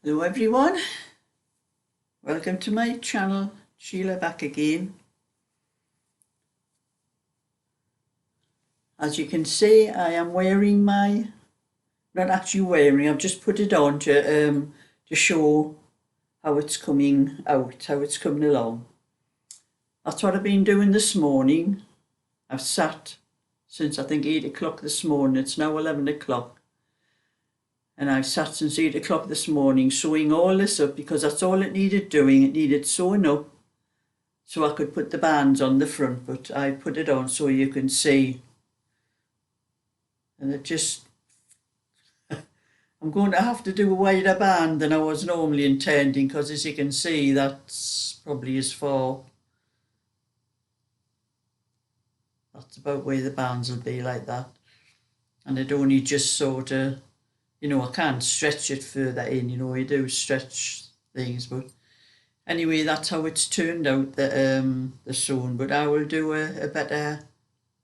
Hello everyone, welcome to my channel. Sheila back again. As you can see, I am wearing my, not actually wearing, I've just put it on to show how it's coming out, how it's coming along. That's what I've been doing this morning. I've sat since I think 8 o'clock this morning. It's now 11 o'clock. And I've sat since 8 o'clock this morning sewing all this up because that's all it needed doing. It needed sewing up so I could put the bands on the front, but I put it on so you can see. And it just, I'm going to have to do a wider band than I was normally intending because as you can see, that's probably as far. That's about where the bands will be, like that. And it only just sort of, you know, I can't stretch it further in, you know, I do stretch things, but anyway, that's how it's turned out, the sewing. But I will do a better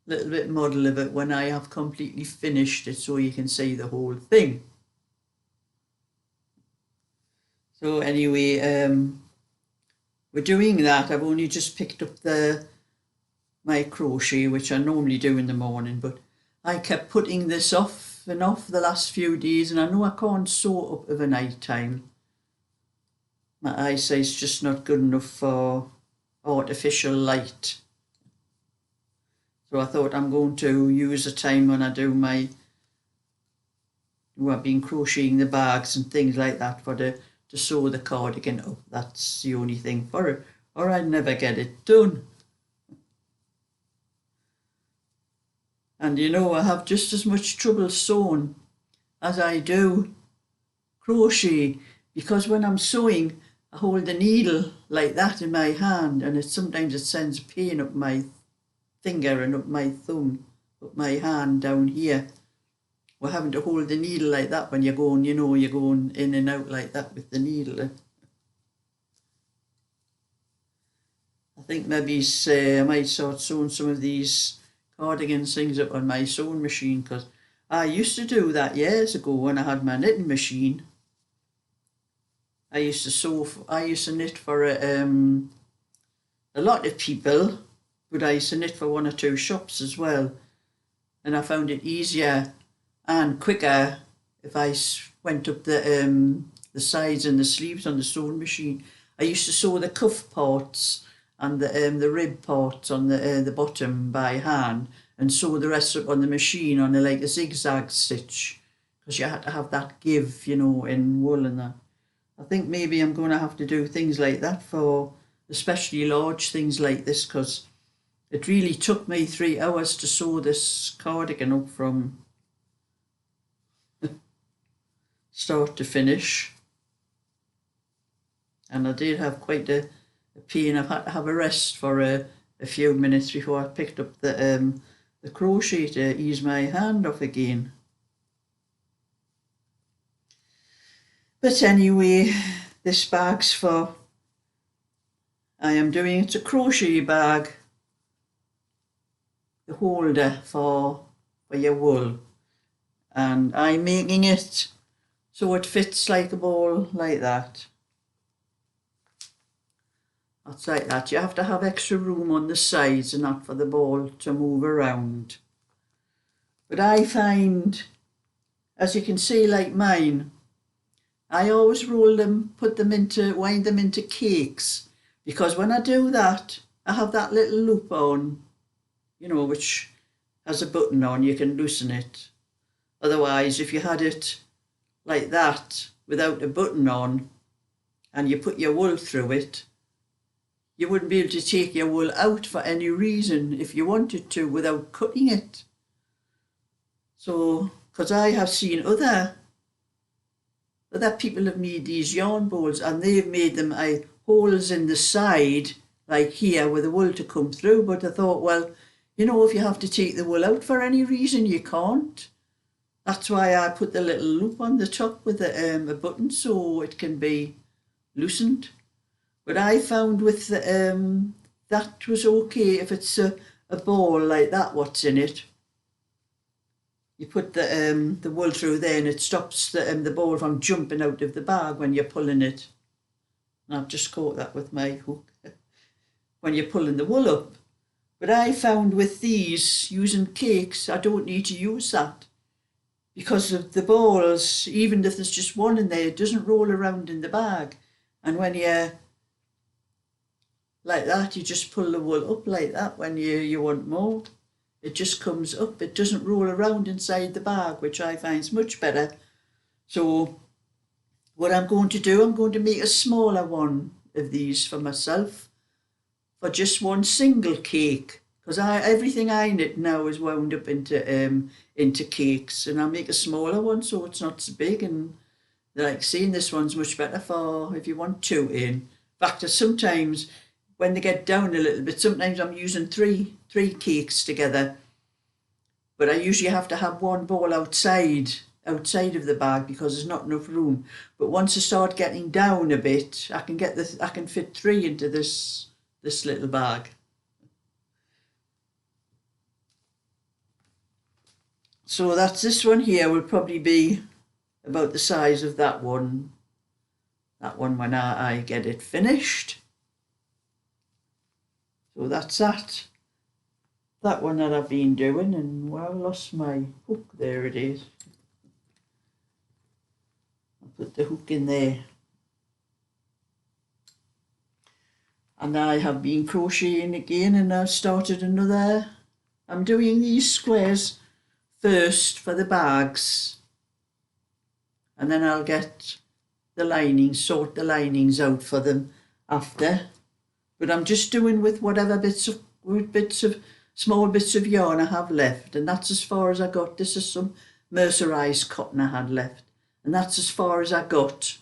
little bit model of it when I have completely finished it so you can see the whole thing. So anyway, we're doing that. I've only just picked up my crochet, which I normally do in the morning, but I kept putting this off and off the last few days, and I know I can't sew up of a night time. My eyesight's just not good enough for artificial light. So I thought I'm going to use a time when I do I've been crocheting the bags and things like that to sew the cardigan up. That's the only thing for it, or I'd never get it done. And you know, I have just as much trouble sewing as I do crochet, because when I'm sewing, I hold the needle like that in my hand, and sometimes it sends pain up my finger and up my thumb, up my hand down here. We're having to hold the needle like that when you're going, you know, you're going in and out like that with the needle. I think maybe I might start sewing some of these cardigan things up on my sewing machine, because I used to do that years ago when I had my knitting machine. I used to knit for a lot of people, but I used to knit for one or two shops as well, and I found it easier and quicker if I went up the sides and the sleeves on the sewing machine. I used to sew the cuff parts and the rib parts on the bottom by hand, and sew the rest up on the machine on like a zigzag stitch, because you had to have that give, you know, in wool and that. I think maybe I'm going to have to do things like that for especially large things like this, because it really took me 3 hours to sew this cardigan up from start to finish. And I did have quite a pain. I've had to have a rest for a few minutes before I picked up the crochet to ease my hand off again. But anyway, this bag's I am doing it a crochet bag, the holder for your wool, and I'm making it so it fits like a ball like that. That's like that. You have to have extra room on the sides and that for the ball to move around. But I find, as you can see, like mine, I always roll them, wind them into cakes, because when I do that, I have that little loop on, you know, which has a button on, you can loosen it. Otherwise, if you had it like that without a button on and you put your wool through it, you wouldn't be able to take your wool out for any reason if you wanted to without cutting it. So, because I have seen other people have made these yarn bowls, and they've made them holes in the side, like here, where the wool to come through. But I thought, well, you know, if you have to take the wool out for any reason, you can't. That's why I put the little loop on the top with a button so it can be loosened. But I found with that was okay if it's a ball like that, what's in it. you put the wool through there, and it stops the ball from jumping out of the bag when you're pulling it. And I've just caught that with my hook when you're pulling the wool up. But I found with these, using cakes, I don't need to use that, because of the balls, even if there's just one in there, it doesn't roll around in the bag. And when you're like that, you just pull the wool up like that when you want more. It just comes up. It doesn't roll around inside the bag, which I find is much better. So what I'm going to do, I'm going to make a smaller one of these for myself for just one single cake, because everything I knit now is wound up into cakes, and I'll make a smaller one so it's not so big. And like saying, this one's much better for if you want two in. In fact, sometimes when they get down a little bit, sometimes I'm using three cakes together, but I usually have to have one ball outside of the bag because there's not enough room. But once I start getting down a bit, I can fit three into this little bag. So that's this one here will probably be about the size of that one. That one when I get it finished. So that's that one that I've been doing, and well, I lost my hook. There it is. I'll put the hook in there. And I have been crocheting again, and I've started another. I'm doing these squares first for the bags, and then I'll get the linings, sort the linings out for them after. But I'm just doing with whatever small bits of yarn I have left, and that's as far as I got. This is some mercerized cotton I had left, and that's as far as I got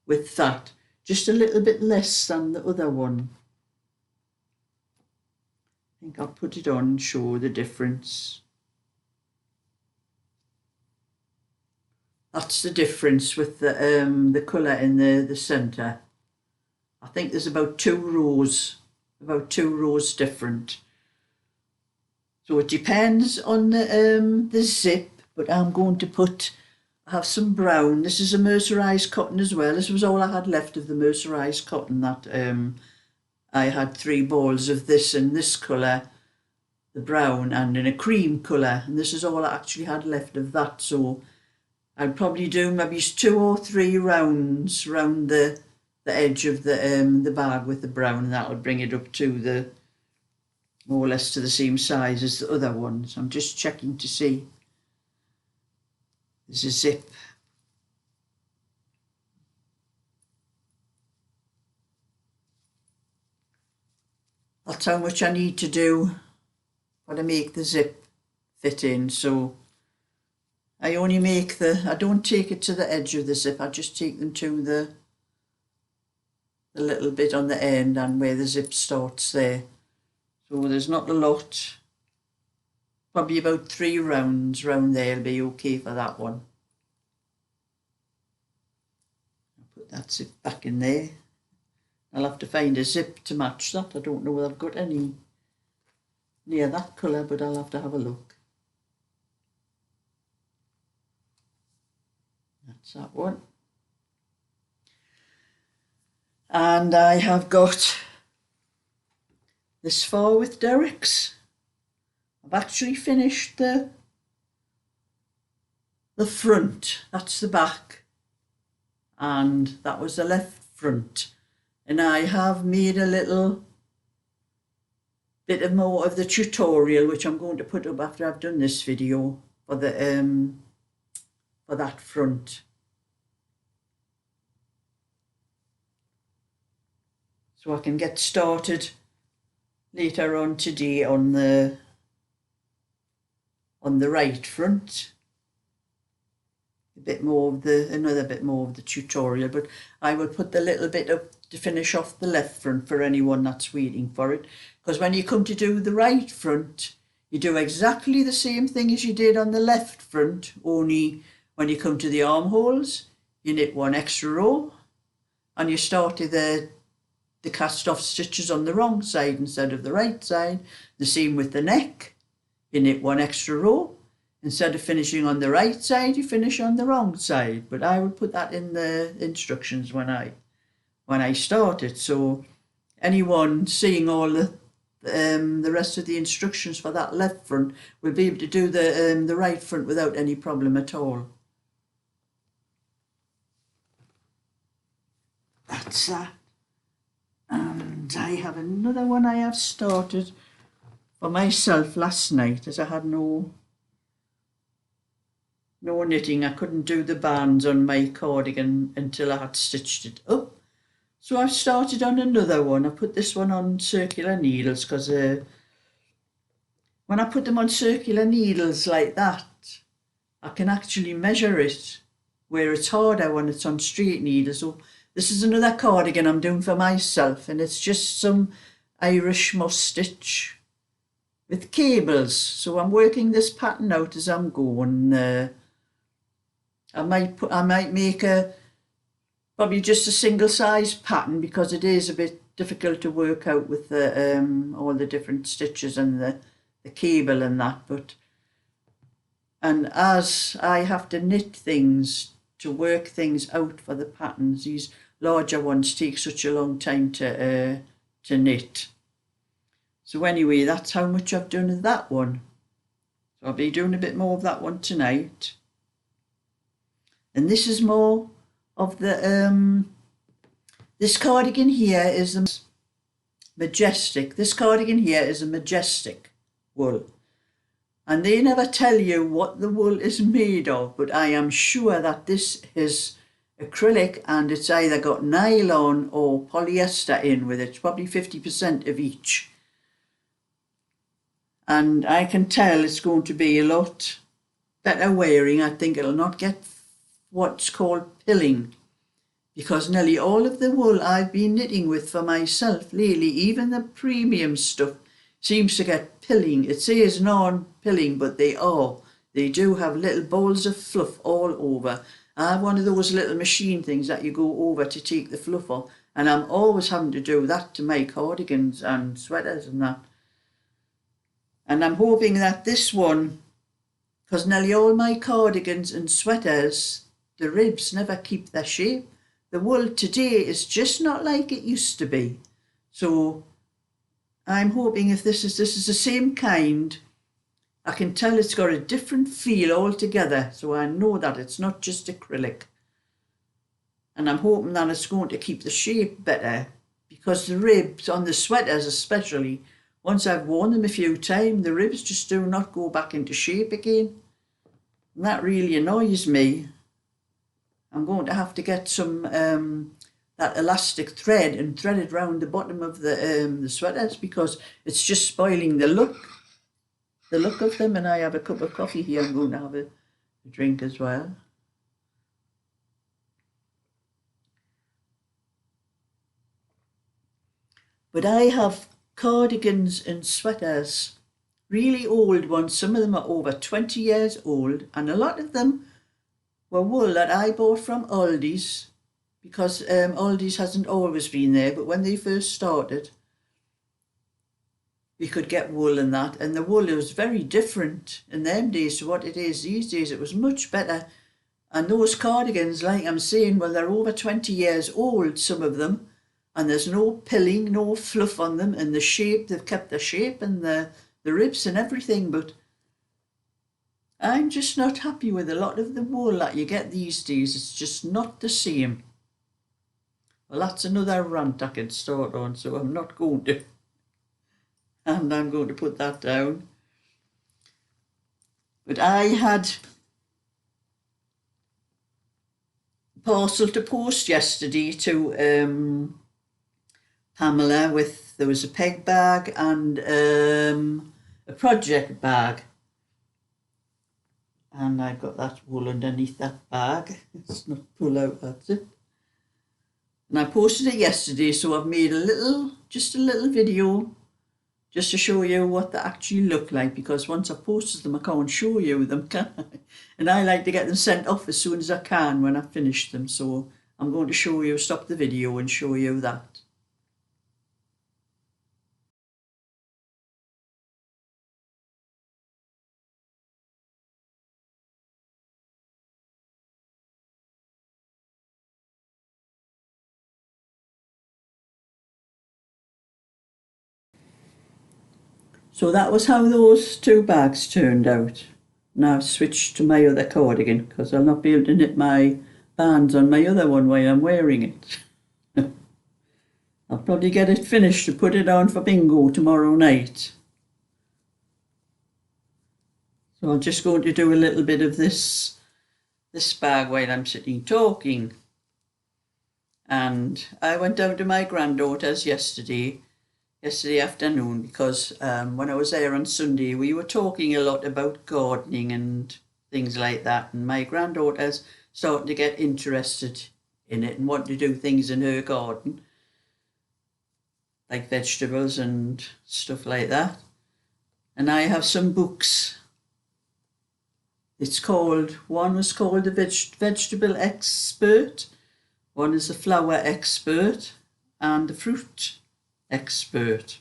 with that. Just a little bit less than the other one. I think I'll put it on and show the difference. That's the difference with the colour in the centre. I think there's about two rows different. So it depends on the zip, but I'm going to have some brown. This is a mercerized cotton as well. This was all I had left of the mercerized cotton that I had 3 balls of this in this colour, the brown, and in a cream colour, and this is all I actually had left of that. So I'd probably do maybe 2 or 3 rounds round the edge of the bag with the brown, and that would bring it up to the more or less to the same size as the other ones. I'm just checking to see. There's a zip. That's how much I need to do to make the zip fit in. So I only make I don't take it to the edge of the zip, I just take them to the little bit on the end and where the zip starts there. So there's not a lot, probably about 3 rounds round there will be okay for that one. I'll put that zip back in there. I'll have to find a zip to match that. I don't know whether I've got any near that colour, but I'll have to have a look. That's that one. And I have got this far with Derek's. I've actually finished the front. That's the back, and that was the left front. And I have made a little bit of more of the tutorial, which I'm going to put up after I've done this video, for the for that front. So I can get started later on today on the right front. Another bit more of the tutorial, but I will put the little bit up to finish off the left front for anyone that's waiting for it. Because when you come to do the right front, you do exactly the same thing as you did on the left front, only when you come to the armholes, you knit 1 extra row, and you started the cast off stitches on the wrong side instead of the right side. The same with the neck, you knit 1 extra row, instead of finishing on the right side, you finish on the wrong side. But I would put that in the instructions when I started. So anyone seeing all the rest of the instructions for that left front will be able to do the right front without any problem at all. That's that. And I have another one I have started for myself last night, as I had no knitting. I couldn't do the bands on my cardigan until I had stitched it up. So I've started on another one. I put this one on circular needles because when I put them on circular needles like that, I can actually measure it, where it's harder when it's on straight needles. So this is another cardigan I'm doing for myself, and it's just some Irish moss stitch with cables. So I'm working this pattern out as I'm going. I might make probably just a single size pattern, because it is a bit difficult to work out with the all the different stitches and the cable and that. And as I have to knit things to work things out for the patterns, these larger ones take such a long time to knit. So anyway, that's how much I've done of that one. So I'll be doing a bit more of that one tonight. And this is more of the this cardigan here is the majestic. This cardigan here is a majestic wool. And they never tell you what the wool is made of, but I am sure that this is acrylic, and it's either got nylon or polyester in with it, probably 50% of each. And I can tell it's going to be a lot better wearing. I think it'll not get what's called pilling, because nearly all of the wool I've been knitting with for myself lately, even the premium stuff, seems to get pilling. It says non-pilling, but they do have little balls of fluff all over. I have one of those little machine things that you go over to take the fluff off, and I'm always having to do that to my cardigans and sweaters and that. And I'm hoping that this one, because nearly all my cardigans and sweaters, the ribs never keep their shape. The wool today is just not like it used to be. So I'm hoping if this is the same kind, I can tell it's got a different feel altogether. So I know that it's not just acrylic. And I'm hoping that it's going to keep the shape better, because the ribs on the sweaters especially, once I've worn them a few times, the ribs just do not go back into shape again. And that really annoys me. I'm going to have to get some that elastic thread and thread it round the bottom of the sweaters, because it's just spoiling the look of them. And I have a cup of coffee here. I'm going to have a drink as well. But I have cardigans and sweaters, really old ones. Some of them are over 20 years old, and a lot of them were wool that I bought from Aldi's, because Aldi's hasn't always been there, but when they first started, we could get wool and that, and the wool was very different in them days to what it is these days. It was much better. And those cardigans, like I'm saying, well, they're over 20 years old, some of them, and there's no pilling, no fluff on them, and the shape, they've kept the shape and the ribs and everything. But I'm just not happy with a lot of the wool that you get these days. It's just not the same. Well, that's another rant I could start on, so I'm not going to. And I'm going to put that down. But I had a parcel to post yesterday to Pamela there was a peg bag and a project bag. And I got that wool underneath that bag. It's not pull out, that's it. And I posted it yesterday, so I've made just a little video just to show you what they actually look like, because once I've posted them, I can't show you them, can I? And I like to get them sent off as soon as I can when I've finished them. So I'm going to stop the video and show you that. So that was how those two bags turned out. Now I've switched to my other cardigan because I'll not be able to knit my bands on my other one while I'm wearing it. I'll probably get it finished to put it on for bingo tomorrow night. So I'm just going to do a little bit of this bag while I'm sitting talking. And I went down to my granddaughter's yesterday afternoon because when I was there on Sunday we were talking a lot about gardening and things like that, and my granddaughter's starting to get interested in it and want to do things in her garden like vegetables and stuff like that. And I have some books. One was called The Vegetable Expert, one is The Flower Expert, and The Fruit Expert,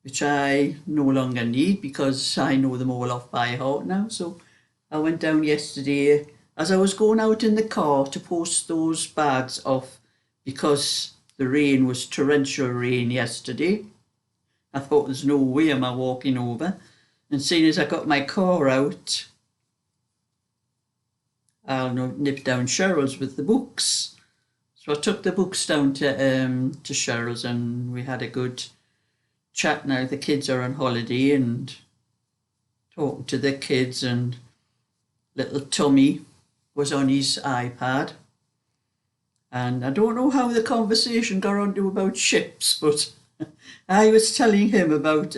which I no longer need because I know them all off by heart now. So I went down yesterday as I was going out in the car to post those bags off because the rain was torrential rain yesterday. I thought there's no way am I walking over. And seeing as I got my car out, I'll nip down Cheryl's with the books. So I took the books down to Cheryl's and we had a good chat. Now the kids are on holiday and talking to the kids, and little Tommy was on his iPad. And I don't know how the conversation got on to about ships, but I was telling him about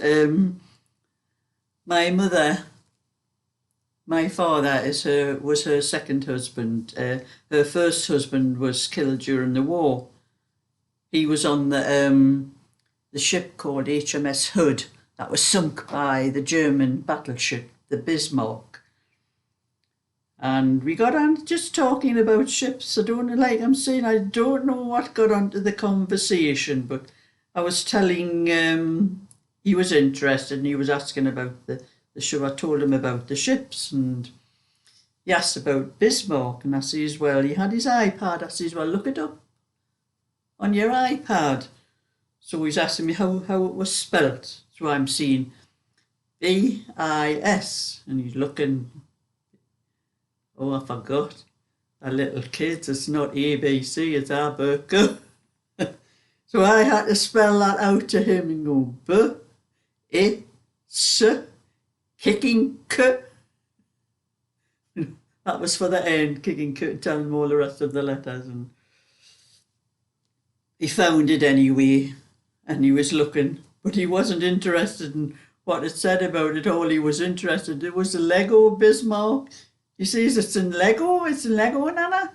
my mother. My father was her second husband. Her first husband was killed during the war. He was on the ship called HMS Hood that was sunk by the German battleship, the Bismarck. And we got on just talking about ships. I don't know what got onto the conversation, but I was telling he was interested and he was asking about the show. I told him about the ships and he asked about Bismarck, and I says, well, he had his iPad. I says, well, look it up on your iPad. So he's asking me how it was spelt. So I'm seeing B-I-S, and he's looking. Oh, I forgot. A little kid, it's not ABC, it's Aberco. So I had to spell that out to him and go B-I-S, kicking K. That was for the end, kicking K, tell him all the rest of the letters. And he found it anyway, and he was looking, but he wasn't interested in what it said about it. All he was interested in was the Lego Bismarck. He says, it's in Lego, Nana.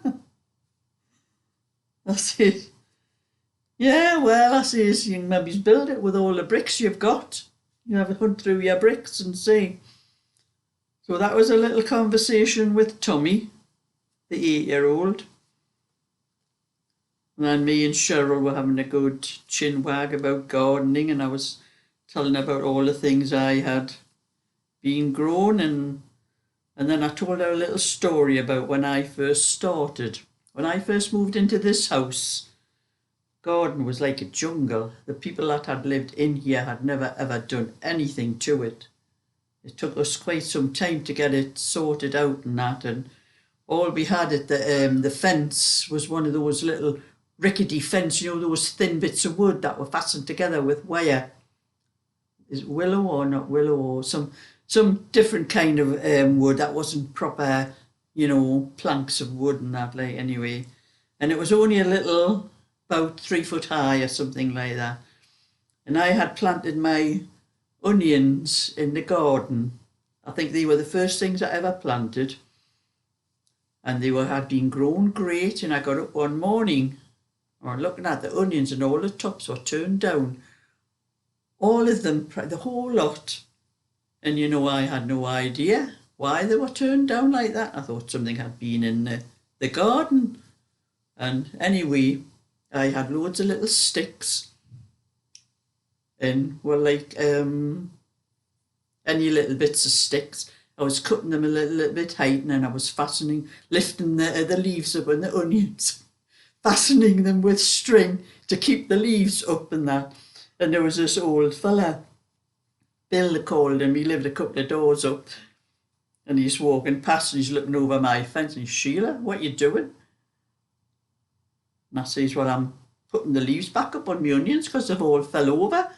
I says, yeah, well, I says, you can maybe build it with all the bricks you've got. You have a hunt through your bricks and see. So that was a little conversation with Tommy, the 8-year-old. And then me and Cheryl were having a good chin wag about gardening, and I was telling about all the things I had been grown, and then I told her a little story about when I first started. When I first moved into this house, garden was like a jungle. The people that had lived in here had never ever done anything to it. It took us quite some time to get it sorted out and that, and all we had at the fence was one of those little rickety fence, those thin bits of wood that were fastened together with wire. Is it willow or not willow, or some different kind of wood that wasn't proper, planks of wood and that, like, anyway. And it was only a little, about 3 foot high or something like that. And I had planted my onions in the garden. I think they were the first things I ever planted. And they had been grown great, and I got up one morning, or looking at the onions, and all the tops were turned down. All of them, the whole lot. And I had no idea why they were turned down like that. I thought something had been in the garden. And anyway, I had loads of little sticks, and were like any little bits of sticks. I was cutting them a little bit height, and then I was lifting the leaves up on the onions, fastening them with string to keep the leaves up and that. And there was this old fella Bill, they called him. He lived a couple of doors up. And he's walking past and he's looking over my fence and he's, Sheila, what are you doing? And I says, well, I'm putting the leaves back up on my onions because they've all fell over.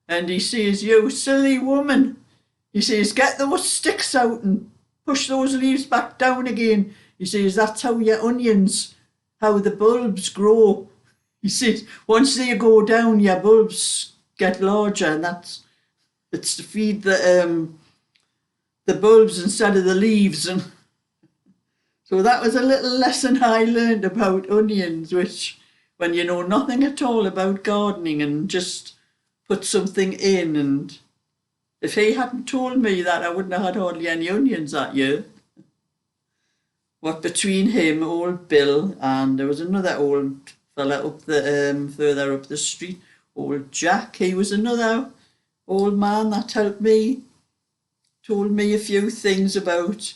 And he says, you silly woman. He says, get those sticks out and push those leaves back down again. He says, that's how your onions, how the bulbs grow. He says, once they go down, your bulbs get larger, and it's to feed the bulbs instead of the leaves. And so that was a little lesson I learned about onions, which when you know nothing at all about gardening and just put something in, and if he hadn't told me that, I wouldn't have had hardly any onions that year. What between him, old Bill, and there was another old fella up the further up the street, old Jack. He was another old man that helped me, told me a few things about,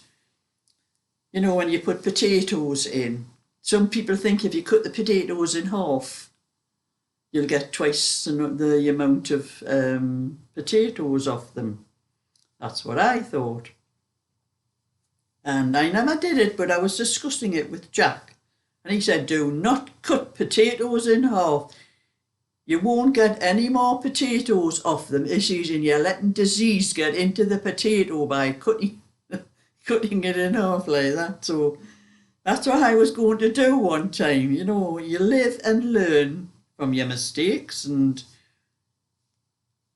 you know, when you put potatoes in. Some people think if you cut the potatoes in half, you'll get twice the amount of potatoes off them. That's what I thought. And I never did it, but I was discussing it with Jack. And he said, do not cut potatoes in half. You won't get any more potatoes off them. He says, and you're letting disease get into the potato by cutting it in half like that. So that's what I was going to do one time. You know, you live and learn from your mistakes, and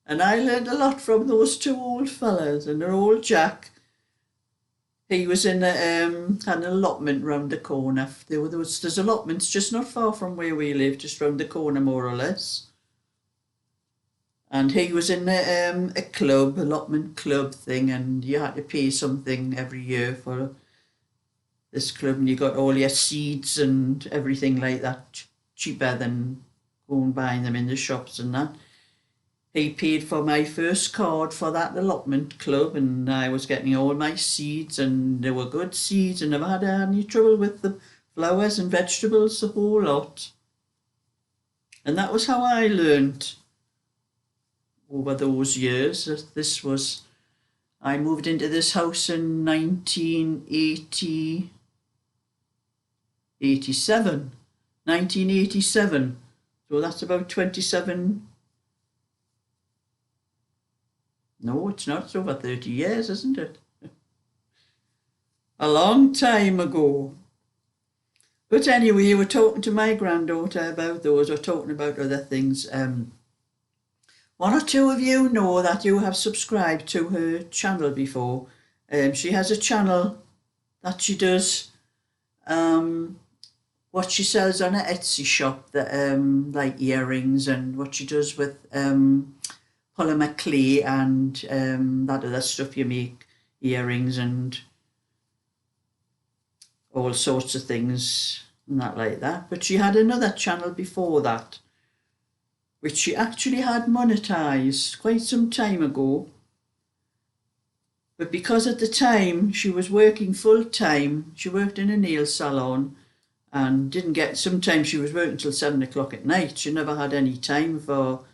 I learned a lot from those two old fellas. And their old Jack, he was in an allotment round the corner. There's allotments just not far from where we live, just round the corner more or less. And he was in a club, allotment club thing, and you had to pay something every year for this club, and you got all your seeds and everything like that cheaper than going buying them in the shops and that. He paid for my first card for that allotment club, and I was getting all my seeds, and they were good seeds, and never had any trouble with the flowers and vegetables, the whole lot. And that was how I learned over those years. I moved into this house in 1987. So that's about 27. No, it's not. It's over 30 years, isn't it? A long time ago. But anyway, we're talking to my granddaughter about those. We're talking about other things. One or two of you know that you have subscribed to her channel before. She has a channel that she does what she sells on her Etsy shop, that like earrings, and what she does with polymer clay and that other stuff you make, earrings and all sorts of things and that like that. But she had another channel before that, which she actually had monetized quite some time ago. But because at the time she was working full time, she worked in a nail salon and sometimes she was working till 7 o'clock at night. She never had any time for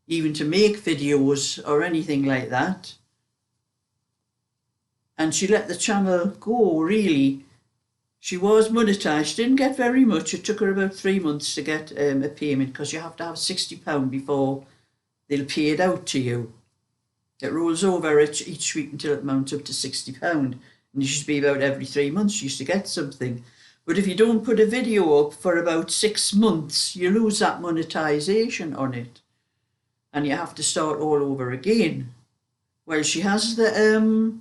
even to make videos or anything like that. And she let the channel go, really. She was monetized. She didn't get very much. It took her about 3 months to get a payment, because you have to have £60 before they'll pay it out to you. It rolls over each week until it amounts up to £60. And it used to be about every 3 months you used to get something. But if you don't put a video up for about 6 months, you lose that monetization on it. And you have to start all over again. Well, she has the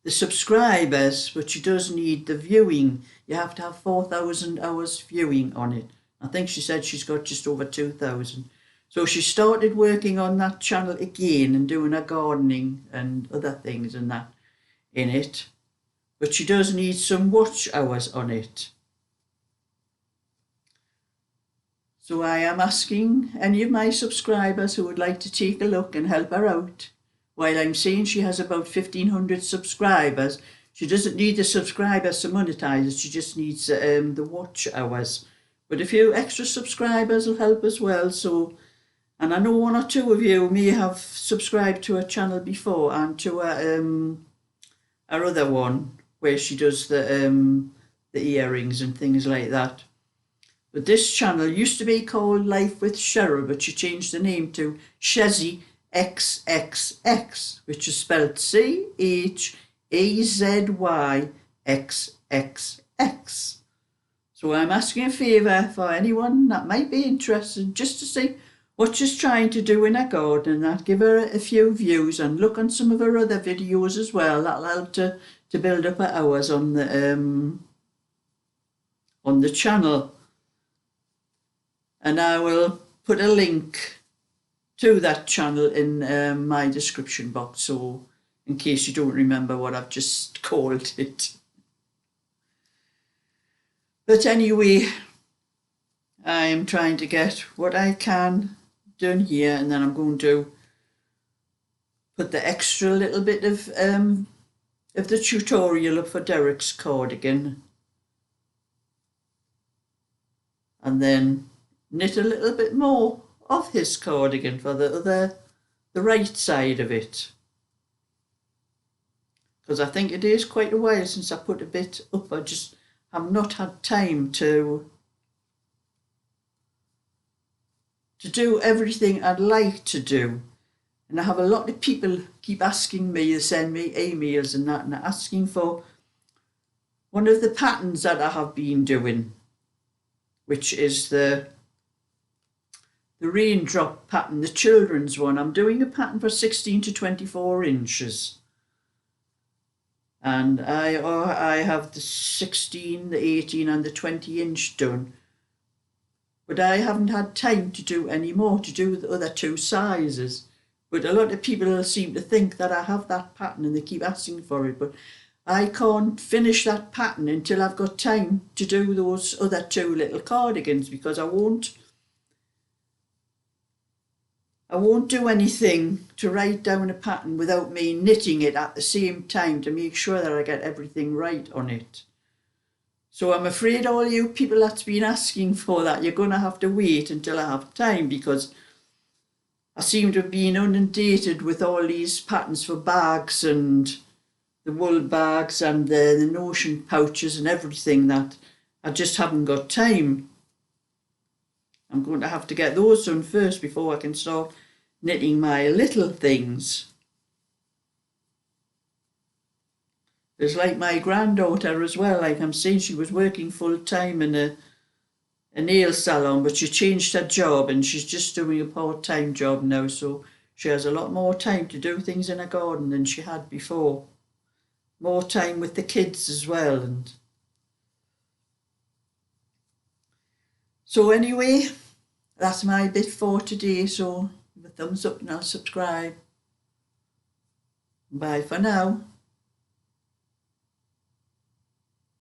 subscribers, but she does need the viewing. You have to have 4,000 hours viewing on it. I think she said she's got just over 2,000. So she started working on that channel again and doing her gardening and other things and that in it. But she does need some watch hours on it. So I am asking any of my subscribers who would like to take a look and help her out. While I'm saying she has about 1,500 subscribers, she doesn't need the subscribers to monetize it. She just needs the watch hours. But a few extra subscribers will help as well. So And I know one or two of you may have subscribed to her channel before, and to her other one where she does the earrings and things like that. But this channel used to be called Life with Sheila, but she changed the name to Shezzy XXX, which is spelled CHEZYXXX. So I'm asking a favour for anyone that might be interested, just to see what she's trying to do in her garden, and that give her a few views, and look on some of her other videos as well. That'll help to build up her hours on the channel. And I will put a link to that channel in my description box, so in case you don't remember what I've just called it. But anyway, I'm trying to get what I can done here, and then I'm going to put the extra little bit of the tutorial up for Derek's cardigan, and then knit a little bit more of his cardigan for the right side of it, because I think it is quite a while since I put a bit up. I just have not had time to do everything I'd like to do. And I have a lot of people keep asking me, they send me emails and that, and asking for one of the patterns that I have been doing, which is the raindrop pattern, the children's one. I'm doing a pattern for 16 to 24 inches. And I have the 16, the 18 and the 20 inch done. But I haven't had time to do any more, to do the other two sizes. But a lot of people seem to think that I have that pattern and they keep asking for it. But I can't finish that pattern until I've got time to do those other two little cardigans, because I won't do anything to write down a pattern without me knitting it at the same time to make sure that I get everything right on it. So I'm afraid all you people that's been asking for that, you're going to have to wait until I have time, because I seem to have been inundated with all these patterns for bags and the wool bags and the notion pouches and everything, that I just haven't got time. I'm going to have to get those done first before I can start knitting my little things. It's like my granddaughter as well, like I'm saying, she was working full-time in a nail salon, but she changed her job and she's just doing a part-time job now, so she has a lot more time to do things in her garden than she had before. More time with the kids as well. And so anyway, that's my bit for today, so give a thumbs up and I'll subscribe. Bye for now.